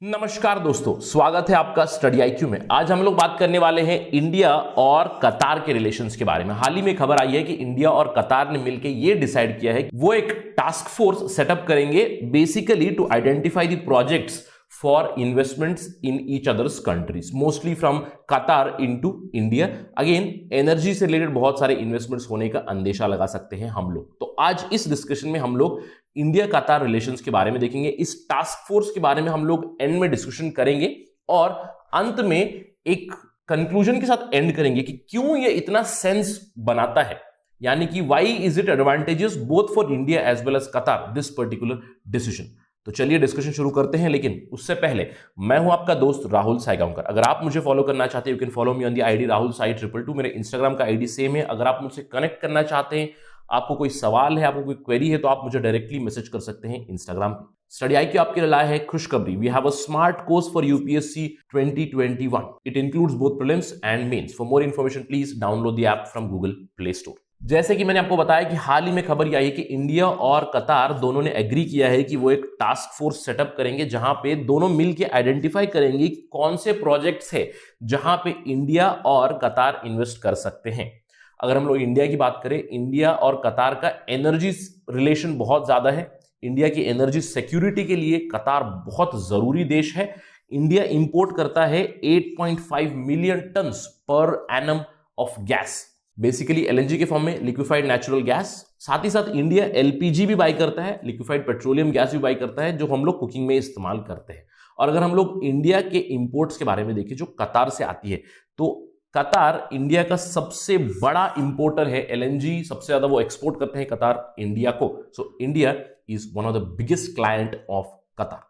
नमस्कार दोस्तों, स्वागत है आपका स्टडी आईक्यू में। आज हम लोग बात करने वाले हैं इंडिया और कतार के रिलेशंस के बारे में। हाल ही में खबर आई है कि इंडिया और कतार ने मिलकर यह डिसाइड किया है कि वो एक टास्क फोर्स सेटअप करेंगे basically to identify the projects for investments in each others countries, mostly from Qatar into India. Again energy से रिलेटेड बहुत सारे इन्वेस्टमेंट्स होने का अंदेशा लगा सकते हैं हम लोग। तो आज इस डिस्कशन में हम लोग इंडिया कतार रिलेशंस के बारे में देखेंगे। इस टास्क फोर्स के बारे में हम लोग एंड में डिस्कशन करेंगे और अंत में एक कंक्लूजन के साथ एंड करेंगे कि क्यों ये इतना सेंस बनाता है, यानी कि why is it advantages both for India as well as Qatar this particular decision. तो चलिए डिस्कशन शुरू करते हैं, लेकिन उससे पहले मैं हूं आपका दोस्त राहुल साईगांवकर। अगर आप मुझे फॉलो करना चाहते हैं, you can follow me on the ID Rahul Sai 222। मेरे इंस्टाग्राम का आईडी सेम है। अगर आप मुझसे कनेक्ट करना चाहते हैं, आपको कोई सवाल है, आपको कोई क्वेरी है, तो आप मुझे डायरेक्टली मैसेज कर सकते हैं इंस्टाग्राम पे। स्टडी आईक्यू आपके लिए लाया है खुशखबरी। We have a smart course for UPSC 2021। It includes both prelims and mains. For more information please download the app from Google Play Store. जैसे कि मैंने आपको बताया कि हाल ही में खबर यह आई है कि इंडिया और कतार दोनों ने एग्री किया है कि वो एक टास्क फोर्स सेटअप करेंगे जहां पे दोनों मिलके आइडेंटिफाई करेंगे कि कौन से प्रोजेक्ट्स है जहां पे इंडिया और कतार इन्वेस्ट कर सकते हैं। अगर हम लोग इंडिया की बात करें, इंडिया और कतार का एनर्जी रिलेशन बहुत ज्यादा है। इंडिया की एनर्जी सिक्योरिटी के लिए कतार बहुत जरूरी देश है। इंडिया इंपोर्ट करता है 8.5 million turns per annum of gas, basically LNG के फॉर्म में, लिक्विफाइड नेचुरल गैस। साथ ही साथ इंडिया एलपीजी भी बाई करता है, लिक्विफाइड पेट्रोलियम गैस भी बाई करता है, जो हम लोग कुकिंग में इस्तेमाल करते हैं। और अगर हम लोग इंडिया के इंपोर्ट्स के बारे में देखें जो कतार से आती है, तो कतार इंडिया का सबसे बड़ा इंपोर्टर है। एलएनजी सबसे ज्यादा वो एक्सपोर्ट करते हैं कतार इंडिया को। So India is one of the biggest client of कतार।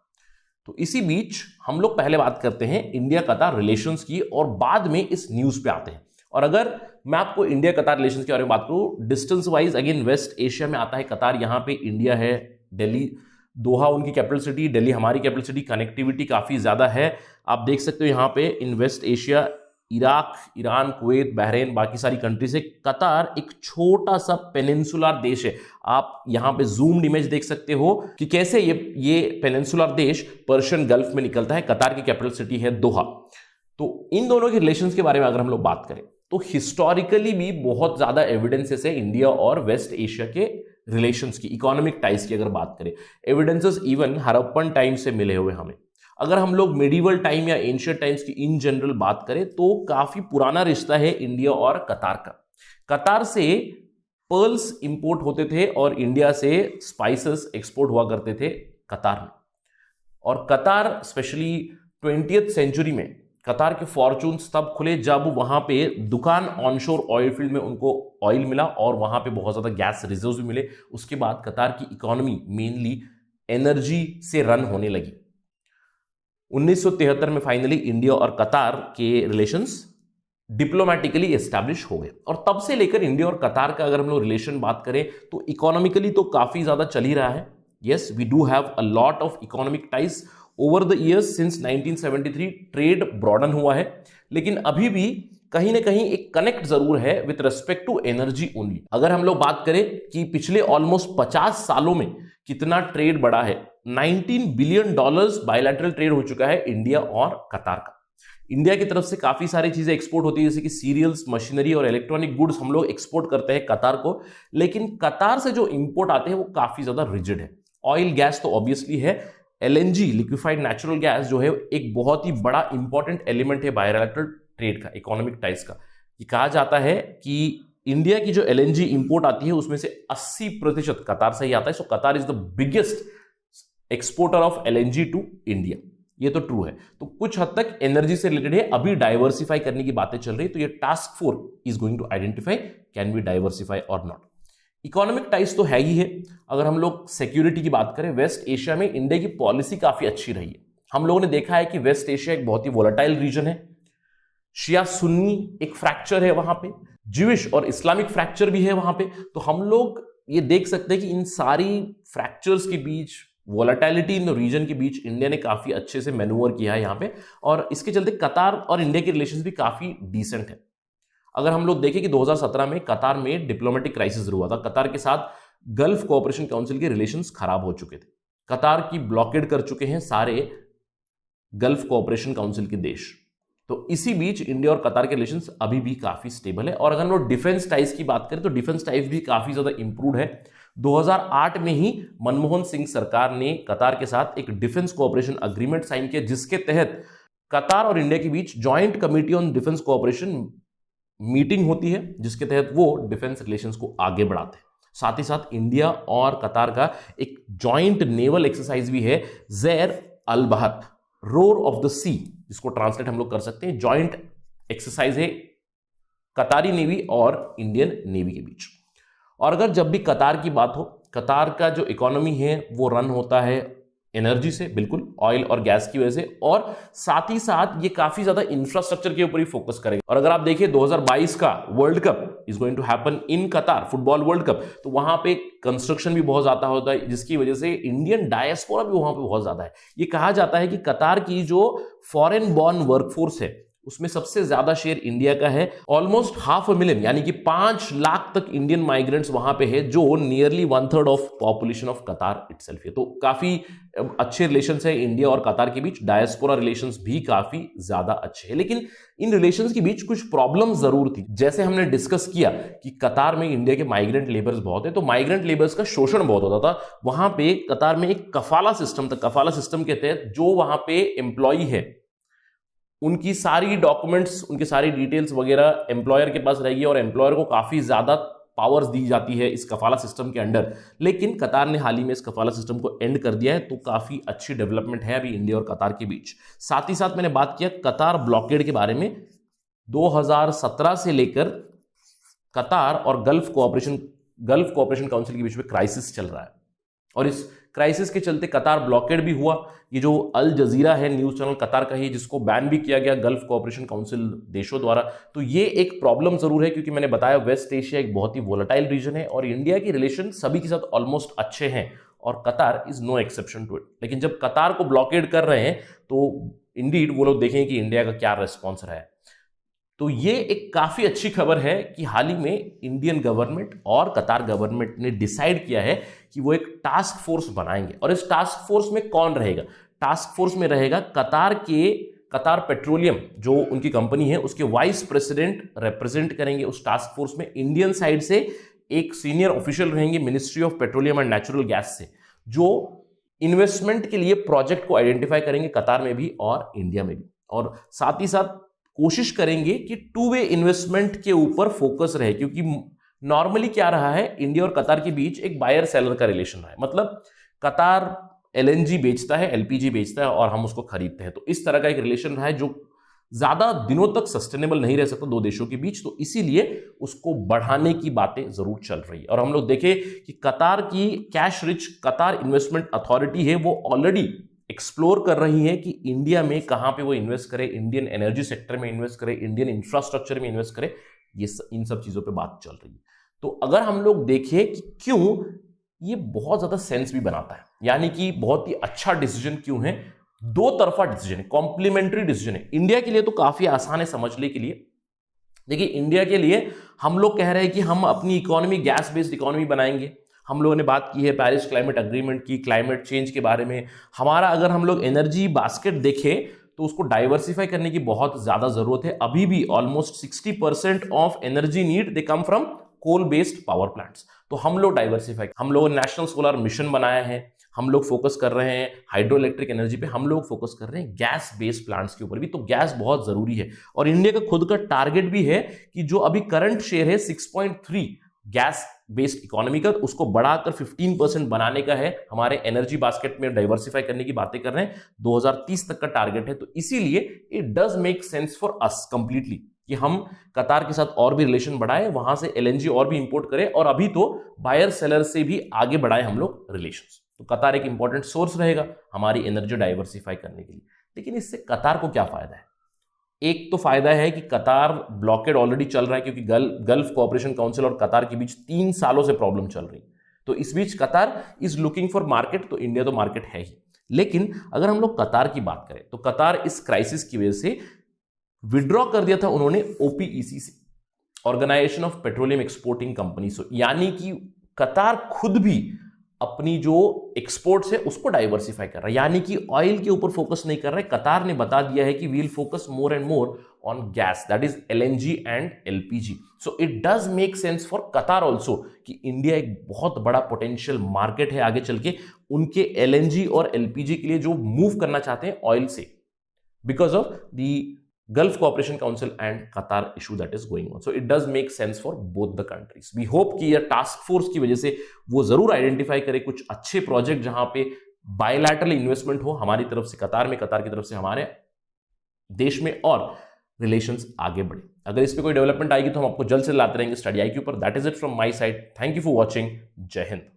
तो इसी बीच हम लोग पहले बात करते हैं इंडिया कतार रिलेशंस की और बाद में इस न्यूज पे आते हैं। और अगर मैं आपको इंडिया कतार रिलेशंस के बारे में बात करूं, distance wise again West Asia में आता है कतार। यहां पे इंडिया है, दिल्ली, दोहा उनकी कैपिटल सिटी, दिल्ली हमारी कैपिटल सिटी, कनेक्टिविटी काफी ज्यादा है। आप देख सकते हो यहां पे in west Asia Iraq, Iran, Kuwait, Bahrain, बाकी सारी कंट्री से कतार एक छोटा सा पेनिनसुलर देश है। आप यहां पे जूम्ड इमेज देख सकते हो कि कैसे ये पेनिनसुलर देश पर्शियन गल्फ में निकलता है। कतार की कैपिटल सिटी है दोहा। तो इन दोनों के रिलेशंस के बारे में अगर हम लोग बात करें तो हिस्टोरिकली भी बहुत ज्यादा एविडेंसेस है इंडिया और वेस्ट एशिया के रिलेशंस की, इकोनॉमिक टाइज की अगर बात करें। एविडेंसेस इवन हड़प्पन टाइम से मिले हुए हमें। अगर हम लोग मेडिवल टाइम या एंशिएंट टाइम्स की इन जनरल बात करें तो काफी पुराना रिश्ता है इंडिया और कतार का। कतार से पर्ल्स इंपोर्ट होते थे और इंडिया से स्पाइसेस एक्सपोर्ट हुआ करते थे कतार में। और कतार स्पेशली 20th सेंचुरी में कतार के फॉर्चून्स तब खुले जब वहां पे दुकान ऑनशोर ऑयल फील्ड में उनको ऑयल मिला और वहां पे बहुत ज्यादा गैस रिजर्व्स भी मिले। उसके बाद कतार की इकोनॉमी मेनली एनर्जी से रन होने लगी। 1973 में फाइनली इंडिया और कतार के रिलेशंस डिप्लोमेटिकली एस्टैब्लिश हो गए और तब से लेकर इंडिया और कतार का अगर हम लोग रिलेशन बात करें तो इकोनॉमिकली तो काफी ज्यादा चल ही रहा है। Yes, we do have a lot of economic ties over the years since 1973। Trade broaden हुआ है, लेकिन अभी भी कहीं ना कहीं एक कनेक्ट जरूर है with respect to energy only. अगर हम लोग बात करें कि पिछले ऑलमोस्ट 50 सालों में कितना ट्रेड बढ़ा है, $19 बिलियन बायलैटरल ट्रेड हो चुका है इंडिया और कतार का। इंडिया की तरफ से काफी सारी चीजें एक्सपोर्ट होती है, जैसे कि सीरियल्स, मशीनरी और इलेक्ट्रॉनिक गुड्स हम लोग एक्सपोर्ट करते हैं कतार को। लेकिन कतार से जो इंपोर्ट आते हैं वो काफी ज्यादा रिजिड है। ऑयल गैस तो ऑब्वियसली है, एलएनजी लिक्विफाइड नेचुरल गैस जो है एक बहुत ही बड़ा इंपॉर्टेंट एलिमेंट है बायलैटरल ट्रेड का, इकोनॉमिक टाइज का। ये कहा जाता है कि इंडिया की जो एलएनजी इंपोर्ट आती है उसमें से 80% कतार से ही आता है। So Qatar is the biggest exporter of LNG to India. ये तो ट्रू है। तो कुछ हद तक एनर्जी से रिलेटेड है, अभी डाइवर्सिफाई करने की बातें चल रही है। तो ये task force is going to identify can we diversify और नॉट। इकोनॉमिक टाइज तो है ही है। अगर हम लोग सिक्योरिटी की बात करें, वेस्ट एशिया में इंडिया की पॉलिसी काफी अच्छी रही है। हम लोगों ने देखा है कि वेस्ट एशिया एक बहुत ही वोलेटाइल रीजन है। शिया सुन्नी एक फ्रैक्चर है वहां पे, ज्यूइश और इस्लामिक फ्रैक्चर भी है वहां पे। तो हम लोग ये देख सकते हैं कि इन सारी फ्रैक्चर्स के बीच, वोलेटिलिटी इन द रीजन के बीच इंडिया ने काफी अच्छे से मैनूवर किया है यहाँ पे। और इसके चलते कतार और इंडिया के रिलेशंस भी काफी डिसेंट है। अगर हम लोग देखें कि 2017 में कतार में डिप्लोमेटिक क्राइसिस हुआ था। कतार के साथ गल्फ कोऑपरेशन काउंसिल के रिलेशंस खराब हो चुके थे। कतार की ब्लॉकेड कर चुके हैं सारे गल्फ कोऑपरेशन काउंसिल के देश। तो इसी बीच इंडिया और कतार के रिलेशंस अभी भी काफी स्टेबल है। और अगर हम लोग डिफेंस टाइज की बात करें तो डिफेंस टाइज भी काफी ज्यादा इंप्रूव है। 2008 में ही मनमोहन सिंह सरकार ने कतार के साथ एक डिफेंस कोऑपरेशन अग्रीमेंट साइन किया, जिसके तहत कतार और इंडिया के बीच joint committee on defence cooperation meeting होती है, जिसके तहत वो डिफेंस रिलेशंस को आगे बढ़ाते हैं। साथ ही साथ इंडिया और कतार का एक जॉइंट नेवल एक्सरसाइज भी है, ज़ैर अल बहर, रोर ऑफ द सी, जिसको ट्रांसलेट हम लोग कर सकते हैं। जॉइंट एक्सरसाइज है कतारी नेवी और इंडियन नेवी के बीच। और अगर जब भी कतार की बात हो, कतार का जो इकोनॉमी है वो रन होता है एनर्जी से, बिल्कुल ऑयल और गैस की वजह से, और साथ ही साथ ये काफी ज्यादा इंफ्रास्ट्रक्चर के ऊपर ही फोकस करेगा। और अगर आप देखिए 2022 का World Cup is going to happen in Qatar, football world cup, तो वहां पे कंस्ट्रक्शन भी बहुत ज्यादा होता है, जिसकी वजह से इंडियन डायस्पोरा भी वहां पे बहुत ज्यादा है। ये कहा जाता है कि कतार की जो फॉरेन बॉर्न वर्कफोर्स है उसमें सबसे ज्यादा शेयर इंडिया का है, ऑलमोस्ट 500,000, यानी कि 5 लाख तक इंडियन माइग्रेंट्स वहां पे है, जो नियरली 1/3 ऑफ पॉपुलेशन ऑफ कतार इटसेल्फ है। तो काफी अच्छे रिलेशंस है इंडिया और कतार के बीच, डायस्पोरा रिलेशंस भी काफी ज्यादा अच्छे हैं। लेकिन इन रिलेशंस के बीच कुछ प्रॉब्लम जरूर थी। जैसे हमने डिस्कस किया कि कतार में इंडिया के माइग्रेंट लेबर्स बहुत है, तो माइग्रेंट लेबर्स का शोषण बहुत होता था। वहां पे कतार में एक कफाला सिस्टम था। कफाला सिस्टम के तहत जो वहां पे एम्प्लॉई है उनकी सारी डॉक्यूमेंट्स, उनकी सारी डिटेल्स वगैरह एम्प्लॉयर के पास रहेगी, और एम्प्लॉयर को काफी ज्यादा पावर्स दी जाती है इस कफाला सिस्टम के अंडर। लेकिन कतार ने हाल ही में इस कफाला सिस्टम को एंड कर दिया है, तो काफी अच्छी डेवलपमेंट है अभी इंडिया और कतार के बीच। साथ ही साथ मैंने बात किया कतार ब्लॉकेड के बारे में। 2017 से लेकर कतार और गल्फ कोऑपरेशन काउंसिल के बीच में क्राइसिस चल रहा है, और इस क्राइसिस के चलते कतार ब्लॉकेड भी हुआ। ये जो अल जजीरा है न्यूज चैनल कतार का ही, जिसको बैन भी किया गया गल्फ कोऑपरेशन काउंसिल देशों द्वारा। तो ये एक प्रॉब्लम जरूर है, क्योंकि मैंने बताया वेस्ट एशिया एक बहुत ही वोलेटाइल रीजन है, और इंडिया की रिलेशन सभी के साथ ऑलमोस्ट अच्छे हैं, और Qatar is no exception to it. लेकिन जब कतार को ब्लॉकेड कर रहे हैं तो इंडीड वो लोग देखेंगे कि इंडिया का क्या रिस्पॉन्स रहा है। तो ये एक काफी अच्छी खबर है कि हाल ही में इंडियन गवर्नमेंट और कतार गवर्नमेंट ने डिसाइड किया है कि वो एक टास्क फोर्स बनाएंगे। और इस टास्क फोर्स में कौन रहेगा? टास्क फोर्स में रहेगा कतार पेट्रोलियम, जो उनकी कंपनी है, उसके वाइस प्रेसिडेंट रिप्रेजेंट करेंगे उस टास्क फोर्स में। इंडियन साइड से एक सीनियर ऑफिशियल रहेंगे ministry of petroleum and natural gas से, जो इन्वेस्टमेंट के लिए प्रोजेक्ट को आइडेंटिफाई करेंगे कतार में भी और इंडिया में भी। और साथ ही साथ कोशिश करेंगे कि टू वे इन्वेस्टमेंट के ऊपर फोकस रहे, क्योंकि नॉर्मली क्या रहा है, इंडिया और कतार के बीच एक बायर सेलर का रिलेशन रहा है। मतलब कतार एलएनजी बेचता है, एलपीजी बेचता है, और हम उसको खरीदते हैं। तो इस तरह का एक रिलेशन रहा है जो ज्यादा दिनों तक सस्टेनेबल नहीं रह सकता दो देशों के बीच। तो इसीलिए उसको बढ़ाने की बातें जरूर चल रही है। और हम लोग देखें कि कतार की कैश रिच कतार इन्वेस्टमेंट अथॉरिटी है, वो ऑलरेडी एक्सप्लोर कर रही है कि इंडिया में कहां पे वो इन्वेस्ट करे, इंडियन एनर्जी सेक्टर में इन्वेस्ट करे, इंडियन इंफ्रास्ट्रक्चर में इन्वेस्ट करे। ये इन सब चीजों पे बात चल रही है। तो अगर हम लोग देखें कि क्यों ये बहुत ज्यादा सेंस भी बनाता है, यानी कि बहुत ही अच्छा डिसीजन क्यों है, दो तरफा डिसीजन है, कॉम्प्लीमेंट्री डिसीजन है। इंडिया के लिए तो काफी आसान है समझने के लिए। देखिए, इंडिया के लिए हम लोग कह रहे हैं कि हम अपनी इकोनॉमी गैस बेस्ड इकोनॉमी बनाएंगे। हम लोगों ने बात की है पेरिस क्लाइमेट एग्रीमेंट की, क्लाइमेट चेंज के बारे में। हमारा अगर हम लोग एनर्जी बास्केट देखें तो उसको डाइवर्सिफाई करने की बहुत ज्यादा जरूरत है। अभी भी almost 60% of energy need they come from coal based power plants. तो हम लोग डाइवर्सिफाई, हम लोग नेशनल सोलर मिशन बनाया है, हम लोग फोकस कर रहे हैं हाइड्रो इलेक्ट्रिक एनर्जी पे, हम लोग फोकस कर रहे हैं गैस बेस्ड प्लांट्स के ऊपर भी। तो गैस बहुत जरूरी है, और इंडिया का खुद का टारगेट भी है कि जो अभी करंट शेयर है 6.3 गैस बेस्ड इकोनॉमी का, उसको बढ़ाकर 15% बनाने का है। हमारे एनर्जी बास्केट में डाइवर्सिफाई करने की बातें कर रहे हैं, 2030 तक का टारगेट है। तो इसीलिए it does make sense for us completely कि हम कतार के साथ और भी रिलेशन बढ़ाएं, वहां से एलएनजी और भी इंपोर्ट करें, और अभी तो बायर सेलर से भी आगे बढ़ाएं हम लोग रिलेशंस। तो कतार एक इंपॉर्टेंट सोर्स रहेगा हमारी एनर्जी डाइवर्सिफाई करने के लिए। लेकिन इससे कतार को क्या फायदा है? एक तो फायदा है कि कतार ब्लॉकेड ऑलरेडी चल रहा है, क्योंकि गल्फ कोऑपरेशन काउंसिल और कतार के बीच 3 सालों से प्रॉब्लम चल रही। तो इस बीच कतार इज लुकिंग फॉर मार्केट, तो इंडिया तो मार्केट है ही। लेकिन अगर हम लोग कतार की बात करें तो कतार इस क्राइसिस की वजह से विड्रॉ कर दिया था उन्होंने ओपीईसी से, Organization of Petroleum Exporting Company से। यानी कि कतार खुद भी अपनी जो एक्सपोर्ट्स है उसको डाइवर्सिफाई कर रहा है, यानी कि ऑयल के ऊपर फोकस नहीं कर रहे। कतार ने बता दिया है कि we will focus more and more on gas, that is LNG and LPG. So it does make sense for Qatar also कि इंडिया एक बहुत बड़ा पोटेंशियल मार्केट है आगे चल के उनके एलएनजी और एलपीजी के लिए जो मूव करना चाहते हैं ऑयल से, because of the Gulf Cooperation Council and Qatar issue that is going on. So it does make sense for both the countries. We hope कि यह टास्क फोर्स की वजह से वो जरूर आइडेंटिफाई करे कुछ अच्छे प्रोजेक्ट जहां पे बायलैटरल इन्वेस्टमेंट हो हमारी तरफ से कतार में, कतार की तरफ से हमारे देश में, और रिलेशंस आगे बढ़े। अगर इस पे कोई डेवलपमेंट आएगी तो हम आपको जल्द से लाते रहेंगे स्टडी IQ पर। That is it from my side. Thank you for watching. जय हिंद।